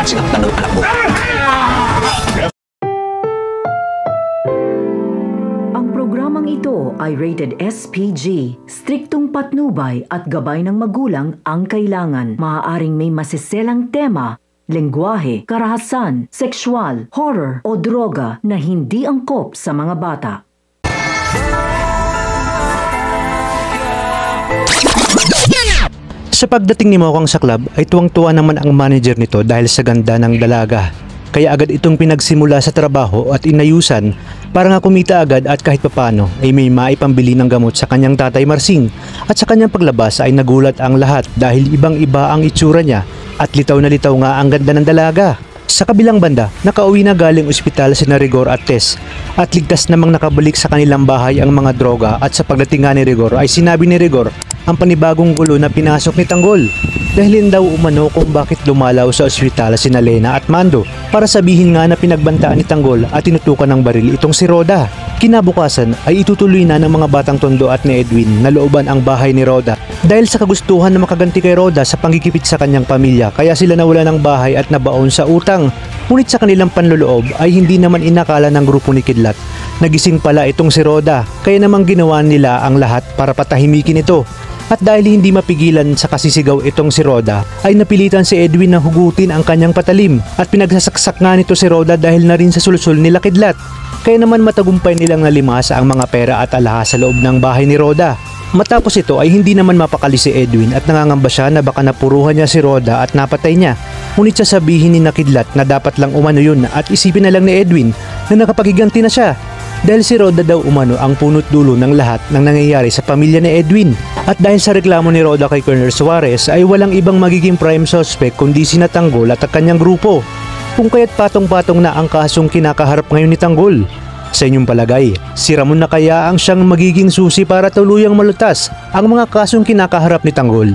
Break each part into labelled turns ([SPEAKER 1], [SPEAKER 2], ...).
[SPEAKER 1] Kasi ang tanong anak mo.
[SPEAKER 2] Ang programang ito ay rated SPG. Striktong patnubay at gabay ng magulang ang kailangan. Maaaring may masiselang tema, lengguwahe, karahasan, sexual, horror o droga na hindi angkop sa mga bata.
[SPEAKER 3] Sa pagdating ni Mokang sa club ay tuwang-tuwa naman ang manager nito dahil sa ganda ng dalaga. Kaya agad itong pinagsimula sa trabaho at inayusan para nga kumita agad at kahit papano ay may maipambili ng gamot sa kanyang tatay Marsing. At sa kanyang paglabas ay nagulat ang lahat dahil ibang-iba ang itsura niya at litaw na litaw nga ang ganda ng dalaga. Sa kabilang banda, nakauwi na galing ospital sina Rigor at Tess at ligtas namang nakabalik sa kanilang bahay ang mga droga at sa pagdating nga ni Rigor ay sinabi ni Rigor ang panibagong gulo na pinasok ni Tanggol. Dahil daw umano kung bakit lumalaw sa ospital sina Lena at Mando para sabihin nga na pinagbantaan ni Tanggol at tinutukan ng baril itong si Roda. Kinabukasan ay itutuloy na ng mga batang tondo at ni Edwin na looban ang bahay ni Roda dahil sa kagustuhan na makaganti kay Roda sa panggigipit sa kanyang pamilya kaya sila nawala ng bahay at nabaon sa utang. Ngunit sa kanilang panloloob ay hindi naman inakala ng grupo ni Kidlat. Nagising pala itong si Roda kaya namang ginawa nila ang lahat para patahimikin ito. At dahil hindi mapigilan sa kasisigaw itong si Roda, ay napilitan si Edwin na hugutin ang kanyang patalim at pinagsasaksak nga nito si Roda dahil na rin sa sulsul nila Kidlat. Kaya naman matagumpay nilang nalimas ang mga pera at alahas sa loob ng bahay ni Roda. Matapos ito ay hindi naman mapakali si Edwin at nangangamba siya na baka napuruhan niya si Roda at napatay niya. Ngunit sasabihin ni Kidlat na dapat lang umano yun at isipin na lang ni Edwin na nakapaghiganti na siya. Dahil si Roda daw umano ang punot dulo ng lahat ng nangyayari sa pamilya ni Edwin. At dahil sa reklamo ni Roda kay Colonel Suarez ay walang ibang magiging prime suspect kundi si Tanggol at ang kanyang grupo. Kung kaya't patong-patong na ang kasong kinakaharap ngayon ni Tanggol. Sa inyong palagay, si Ramon na kaya ang siyang magiging susi para tuluyang malutas ang mga kasong kinakaharap ni Tanggol.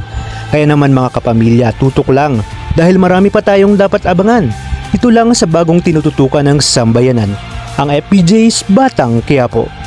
[SPEAKER 3] Kaya naman mga kapamilya, tutok lang dahil marami pa tayong dapat abangan. Ito lang sa bagong tinututukan ng Sambayanan, ang FPJ's Batang Quiapo.